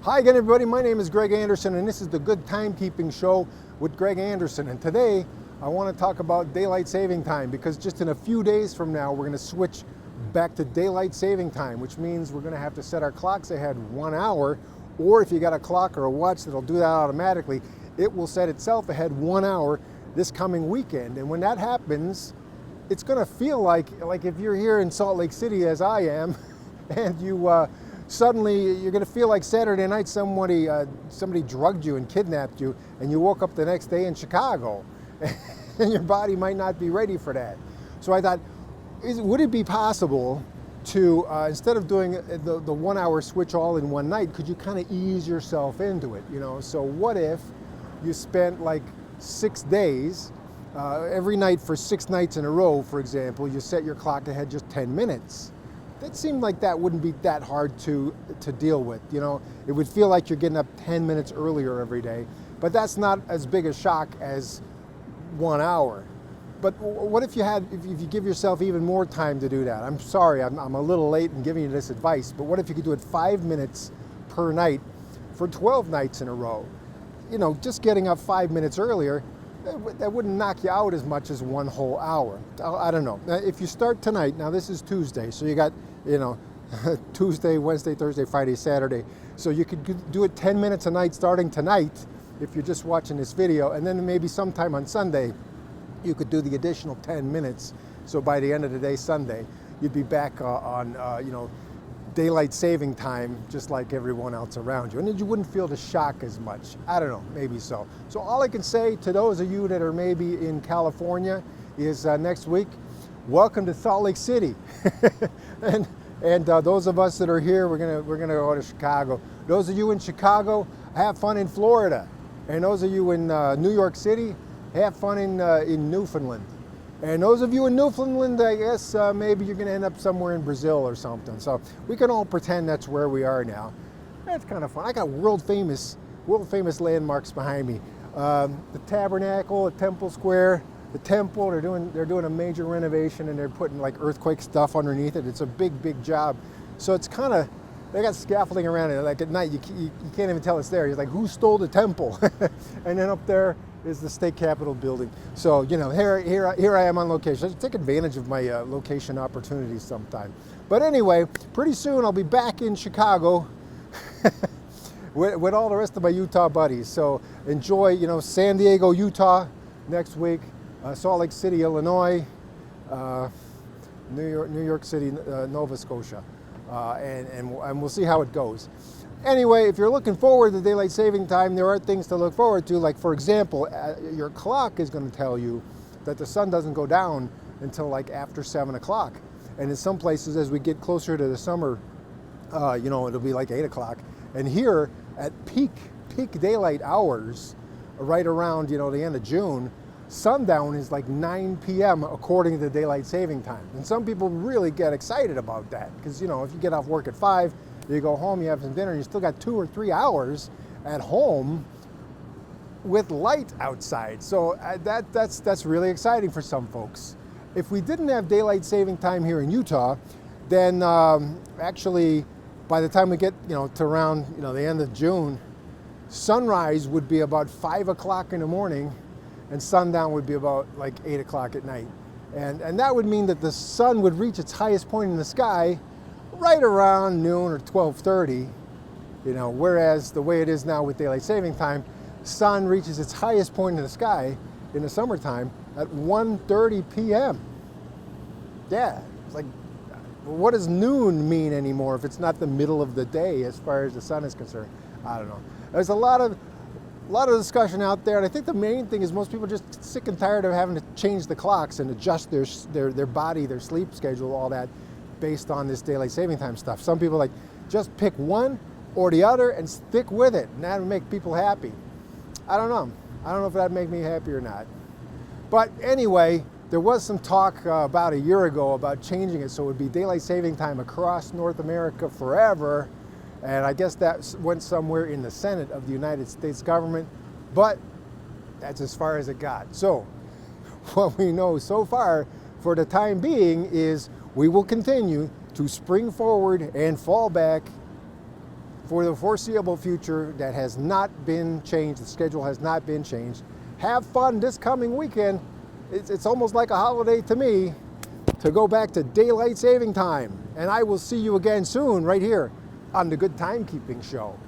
Hi again, everybody. My name is Greg Anderson, and this is the Good Timekeeping Show with Greg Anderson. And today, I want to talk about daylight saving time because just in a few days from now, we're going to switch back to daylight saving time, which means we're going to have to set our clocks ahead 1 hour, or if you got a clock or a watch that'll do that automatically, it will set itself ahead 1 hour this coming weekend. And when that happens, it's going to feel like if you're here in Salt Lake City as I am, and you suddenly you're going to feel like Saturday night somebody drugged you and kidnapped you, and you woke up the next day in Chicago, and your body might not be ready for that. So I thought, would it be possible to instead of doing the 1 hour switch all in one night, could you kind of ease yourself into it? So what if you spent like 6 days every night for 6 nights in a row, for example, you set your clock ahead just 10 minutes. That seemed like that wouldn't be that hard to deal with. It would feel like you're getting up 10 minutes earlier every day, but that's not as big a shock as 1 hour. But what if you give yourself even more time to do that? I'm sorry, I'm a little late in giving you this advice, but what if you could do it 5 minutes per night for 12 nights in a row? Just getting up 5 minutes earlier, that wouldn't knock you out as much as 1 whole hour. I don't know. Now, if you start tonight, now this is Tuesday, so you got, Tuesday, Wednesday, Thursday, Friday, Saturday. So you could do it 10 minutes a night starting tonight if you're just watching this video, and then maybe sometime on Sunday, you could do the additional 10 minutes. So by the end of the day, Sunday, you'd be back on daylight saving time, just like everyone else around you. And then you wouldn't feel the shock as much. I don't know, maybe so. So all I can say to those of you that are maybe in California is next week, welcome to Salt Lake City. and those of us that are here, we're gonna go to Chicago. Those of you in Chicago, have fun in Florida. And those of you in New York City, have fun in Newfoundland. And those of you in Newfoundland, I guess maybe you're going to end up somewhere in Brazil or something. So we can all pretend that's where we are now. That's kind of fun. I got world famous landmarks behind me. The Tabernacle at Temple Square, the temple. They're doing a major renovation, and they're putting like earthquake stuff underneath it. It's a big job. So it's kind of, they got scaffolding around it. Like at night, you can't even tell it's there. You're like, who stole the temple? And then up there is the state capitol building. So, here I am on location. I should take advantage of my location opportunities sometime. But anyway, pretty soon I'll be back in Chicago with all the rest of my Utah buddies. So enjoy, San Diego, Utah next week, Salt Lake City, Illinois, New York City, Nova Scotia, and we'll see how it goes. Anyway, if you're looking forward to daylight saving time, there are things to look forward to. Like, for example, your clock is going to tell you that the sun doesn't go down until like after 7 o'clock. And in some places, as we get closer to the summer, it'll be like 8 o'clock. And here at peak daylight hours, right around, the end of June, sundown is like 9 p.m. according to daylight saving time. And some people really get excited about that because, if you get off work at 5, you go home, you have some dinner, and you still got 2 or 3 hours at home with light outside. So that's really exciting for some folks. If we didn't have daylight saving time here in Utah, then actually by the time we get to around the end of June, sunrise would be about 5 o'clock in the morning, and sundown would be about like 8 o'clock at night. And that would mean that the sun would reach its highest point in the sky right around noon or 12:30, whereas the way it is now with daylight saving time, sun reaches its highest point in the sky in the summertime at 1:30 p.m. Yeah, it's like, what does noon mean anymore if it's not the middle of the day as far as the sun is concerned? I don't know. There's a lot of discussion out there, and I think the main thing is most people are just sick and tired of having to change the clocks and adjust their body, their sleep schedule, all that, based on this daylight saving time stuff. Some people like, just pick one or the other and stick with it, and that would make people happy. I don't know. I don't know if that'd make me happy or not. But anyway, there was some talk about a year ago about changing it so it would be daylight saving time across North America forever. And I guess that went somewhere in the Senate of the United States government, but that's as far as it got. So what we know so far for the time being is we will continue to spring forward and fall back for the foreseeable future that has not been changed. The schedule has not been changed. Have fun this coming weekend. It's almost like a holiday to me to go back to daylight saving time. And I will see you again soon right here on the Good Timekeeping Show.